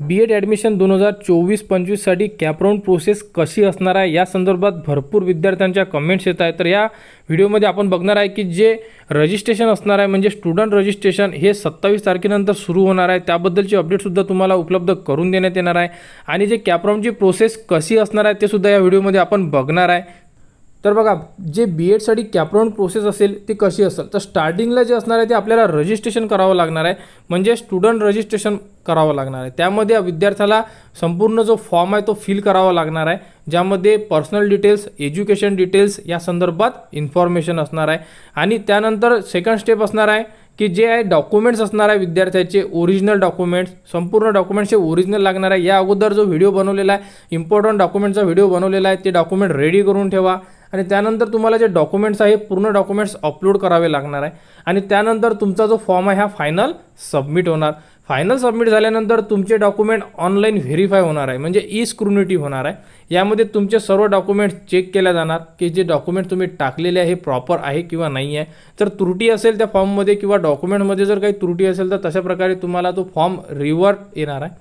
B Ed admission 2024-25साठी कॅपराऊंड process कशी असणार आहे या संदर्भात भरपूर विद्यार्थ्यांच्या कमेंट्स येत आहेत। तर या व्हिडिओमध्ये आपण बघणार आहे की जे रजिस्ट्रेशन असणार आहे म्हणजे स्टुडंट रजिस्ट्रेशन हे 27 तारखेनंतर सुरू होणार आहे, त्याबद्दलची अपडेटसुद्धा तुम्हाला उपलब्ध करून देण्यात येणार आहे आणि जे कॅपराऊंडची प्रोसेस कशी असणार आहे ते सुद्धा या व्हिडिओमध्ये आपण बघणार आहे। तर बघा, जे बी एडसाठी कॅपराऊंड प्रोसेस असेल ती कशी असेल, तर स्टार्टिंगला जे असणार आहे ते आपल्याला रजिस्ट्रेशन करावं लागणार आहे, म्हणजे स्टुडंट रजिस्ट्रेशन करावं लागणार आहे। त्यामध्ये विद्यार्थ्याला संपूर्ण जो फॉर्म आहे तो फिल करावा लागणार आहे, ज्यामध्ये पर्सनल डिटेल्स, एज्युकेशन डिटेल्स या संदर्भात इन्फॉर्मेशन असणार आहे। आणि त्यानंतर सेकंड स्टेप असणार आहे की जे आहे डॉक्युमेंट्स असणार आहे विद्यार्थ्याचे ओरिजिनल डॉक्युमेंट्स, संपूर्ण डॉक्युमेंट्सचे ओरिजिनल लागणार आहे। या अगोदर जो व्हिडिओ बनवलेला आहे, इम्पॉर्टंट डॉक्युमेंटचा व्हिडिओ बनवलेला आहे, ते डॉक्युमेंट रेडी करून ठेवा आणि त्यानंतर तुम्हाला जे डॉक्युमेंट्स आहे पूर्ण डॉक्युमेंट्स अपलोड करावे लागणार आहे आणि त्यानंतर तुमचा जो फॉर्म आहे हा फायनल सबमिट होणार। फायनल सबमिट झाल्यानंतर तुमचे डॉक्युमेंट ऑनलाईन व्हेरीफाय होणार आहे, म्हणजे ई स्क्रुनिटी होणार आहे। यामध्ये तुमचे सर्व डॉक्युमेंट्स चेक केल्या जाणार की जे डॉक्युमेंट तुम्ही टाकलेले आहे हे प्रॉपर आहे किंवा नाही आहे। जर त्रुटी असेल त्या फॉर्ममध्ये किंवा डॉक्युमेंटमध्ये जर काही त्रुटी असेल तर तशा प्रकारे तुम्हाला तो फॉर्म रिव्हर्ट येणार आहे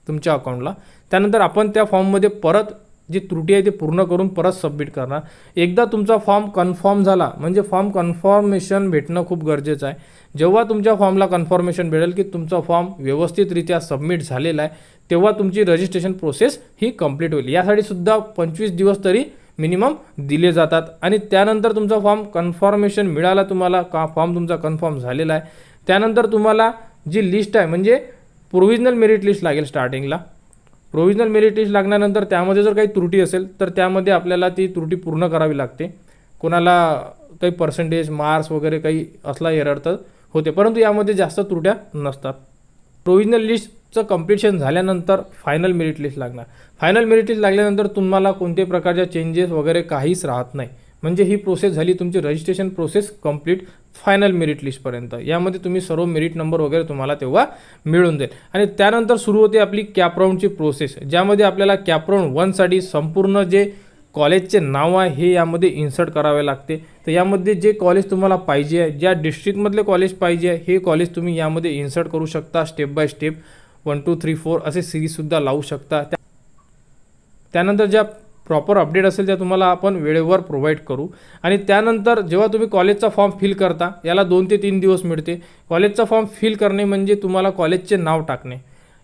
तुमच्या अकाउंटला। त्यानंतर आपण त्या फॉर्ममध्ये परत जी त्रुटी आहे ते पूर्ण करून परत सबमिट करणार। एकदा तुमचा फॉर्म कन्फर्म झाला म्हणजे फॉर्म कन्फर्मेशन भेटणं खूप गरजेचं आहे। जेव्हा तुमच्या फॉर्मला कन्फर्मेशन भेटेल की तुमचा फॉर्म व्यवस्थितरित्या सबमिट झालेला आहे, तेव्हा तुमची रजिस्ट्रेशन प्रोसेस ही कंप्लीट होईल। यासाठी सुद्धा 25 दिवस तरी मिनिमम दिले जातात आणि त्यानंतर तुमचा फॉर्म कन्फर्मेशन मिळाला, तुम्हाला का फॉर्म तुमचा कन्फर्म झालेला आहे, त्यानंतर तुम्हाला जी लिस्ट आहे म्हणजे प्रोव्हिजनल मेरिट लिस्ट लागेल। स्टार्टिंगला प्रोव्हिजनल मेरिट लिस्ट लागल्यानंतर त्यामध्ये जर काही त्रुटी असेल तर त्यामध्ये आपल्याला ती त्रुटी पूर्ण करावी लागते। कोणाला काही पर्सेंटेज मार्क्स वगैरे काही असला एरर तर होते, परंतु यामध्ये जास्त त्रुट्या नसतात। प्रोव्हिजनल लिस्टचं कंप्लीशन झाल्यानंतर फायनल मेरिट लिस्ट लागणार। फायनल मेरिट लिस्ट लागल्यानंतर तुम्हाला कोणत्याही प्रकारच्या चेंजेस वगैरे काहीच राहत नाही, म्हणजे ही प्रोसेस झाली तुमची registration process complete final merit लिस्टपर्यंत। यामध्ये तुम्ही सर्व मेरिट नंबर वगैरे तुम्हाला तेव्हा मिळून जाईल आणि त्यानंतर सुरू होते आपली कॅपराऊंडची प्रोसेस, ज्यामध्ये आपल्याला कॅपराऊंड 1साठी संपूर्ण जे कॉलेजचे नाव आहे हे यामध्ये इन्सर्ट करावे लागते। तर यामध्ये जे कॉलेज तुम्हाला पाहिजे आहे, ज्या डिस्ट्रिक्टमधले कॉलेज पाहिजे आहे हे कॉलेज तुम्ही यामध्ये इन्सर्ट करू शकता। स्टेप बाय स्टेप 1 2 3 4 असे सिरीजसुद्धा लावू शकता। त्यानंतर ज्या प्रॉपर अपडेट असेल त्या तुम्हाला आपण वेळेवर प्रोव्हाइड करू आणि त्यानंतर जेव्हा तुम्ही कॉलेजचा फॉर्म फिल करता, याला 2 ते 3 दिवस मिळते। कॉलेजचा फॉर्म फिल करणे म्हणजे तुम्हाला कॉलेजचे नाव टाकणे,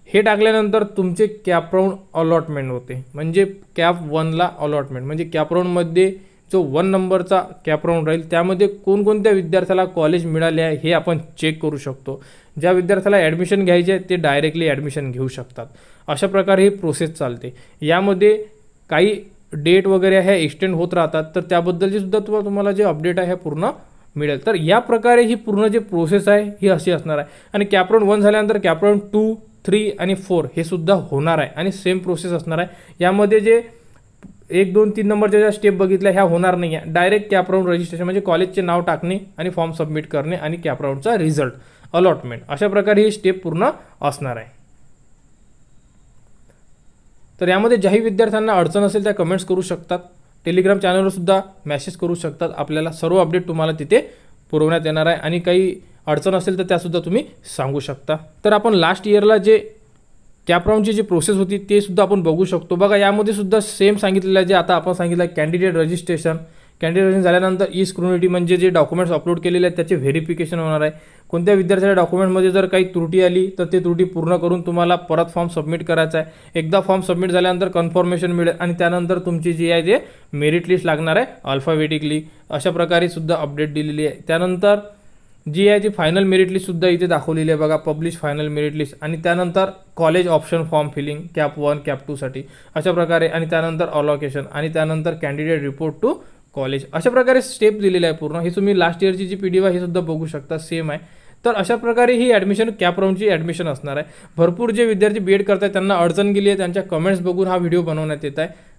हे टाकल्यानंतर तुमचे कॅपराऊंड अलॉटमेंट होते, म्हणजे कॅप 1ला अलॉटमेंट, म्हणजे कॅपराऊंडमध्ये जो 1 नंबरचा कॅपराऊंड राहील त्यामध्ये कोणकोणत्या विद्यार्थ्याला कॉलेज मिळाले आहे हे आपण चेक करू शकतो। ज्या विद्यार्थ्याला ॲडमिशन घ्यायचे आहे ते डायरेक्टली ॲडमिशन घेऊ शकतात। अशा प्रकारे ही प्रोसेस चालते। यामध्ये काही डेट वगैरे आहे एक्सटेंड होत राहतात, तर त्याबद्दलची सुद्धा तुम्हाला जे अपडेट आहे हे पूर्ण मिळेल। तर या प्रकारे ही पूर्ण जे प्रोसेस आहे ही अशी असणार आहे आणि कॅपराऊंड 1 झाल्यानंतर कॅपराऊंड 2, 3 आणि 4 हे सुद्धा होणार आहे आणि सेम प्रोसेस असणार आहे। यामध्ये जे 1 2 3 नंबरच्या ज्या स्टेप बघितल्या ह्या होणार नाही आहे। डायरेक्ट कॅपराऊंड रजिस्ट्रेशन म्हणजे कॉलेजचे नाव टाकणे आणि फॉर्म सबमिट करणे आणि कॅपराऊंडचा रिझल्ट अलॉटमेंट, अशा प्रकारे ही स्टेप पूर्ण असणार आहे। तर यामध्ये ज्याही विद्यार्थ्यांना अडचण असेल त्या कमेंट्स करू शकतात, टेलिग्राम चॅनलवर सुद्धा मेसेज करू शकतात। आपल्याला सर्व अपडेट तुम्हाला तिथे पुरवण्यात येणार आहे आणि काही अडचण असेल तर त्यासुद्धा तुम्ही सांगू शकता। तर आपण लास्ट इयरला जे कॅपराऊंडची जी प्रोसेस होती ते सुद्धा आपण बघू शकतो। बघा, यामध्ये सुद्धा सेम सांगितलेलं आहे जे आता आपण सांगितलं, कॅन्डिडेट रजिस्ट्रेशन झाल्यानंतर ई स्क्रुनिटी म्हणजे जे डॉक्युमेंट्स अपलोड केलेले आहेत त्याचे व्हेरिफिकेशन होणार आहे। कोणत्या विद्यार्थ्याच्या डॉक्युमेंटमध्ये जर काही त्रुटी आली तर ते त्रुटी पूर्ण करून तुम्हाला परत फॉर्म सबमिट करायचा आहे। एकदा फॉर्म सबमिट झाल्यानंतर कन्फर्मेशन मिळेल आणि त्यानंतर तुमची जी आहे ते मेरिट लिस्ट लागणार आहे अल्फाबेटिकली, अशा प्रकारे सुद्धा अपडेट दिलेली आहे। त्यानंतर जी आहे ती फायनल मेरिट लिस्टसुद्धा इथे दाखवलेली आहे बघा, पब्लिश फायनल मेरिट लिस्ट आणि त्यानंतर college option form filling CAP 1 CAP 2साठी अशा प्रकारे आणि त्यानंतर अलॉकेशन आणि त्यानंतर कॅन्डिडेट रिपोर्ट टू कॉलेज, अशा प्रकारे स्टेप दिलेले आहे पूर्ण। हे तुम्ही लास्ट इयरची जी PDF आहे हे सुद्धा बघू शकता, सेम आहे। तर अशा प्रकारे ही ॲडमिशन कॅपराऊंडची ॲडमिशन असणार आहे। भरपूर जे विद्यार्थी बी एड करतात त्यांना अडचण गेली आहे, त्यांच्या कमेंट्स बघून हा व्हिडिओ बनवण्यात येत आहे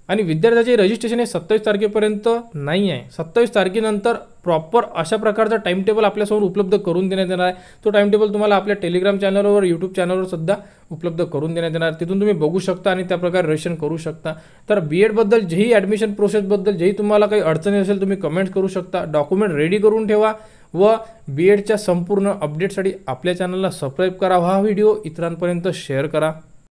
आणि विद्यार्थ्याचे रजिस्ट्रेशन हे 27 तारखेपर्यंत नाही आहे। 27 तारखेनंतर प्रॉपर अशा प्रकारचा टाइम टेबल आपल्यासमोर उपलब्ध करून देण्यात येणार आहे। तो टाइम टेबल तुम्हाला आपल्या टेलिग्राम चॅनलवर, यूट्यूब चॅनलवर सुद्धा उपलब्ध करून देण्यात येणार, तिथून तुम्ही बघू शकता आणि त्या प्रकारे रजिस्ट्रेशन करू शकता। तर बी एडबद्दल जेही ॲडमिशन प्रोसेसबद्दल जेही तुम्हाला काही अडचणी असेल तुम्ही कमेंट्स करू शकता। डॉक्युमेंट रेडी करून ठेवा, व बी एडच्या संपूर्ण अपडेटसाठी आपल्या चॅनलला सबस्क्राईब करा, हा व्हिडिओ इतरांपर्यंत शेअर करा.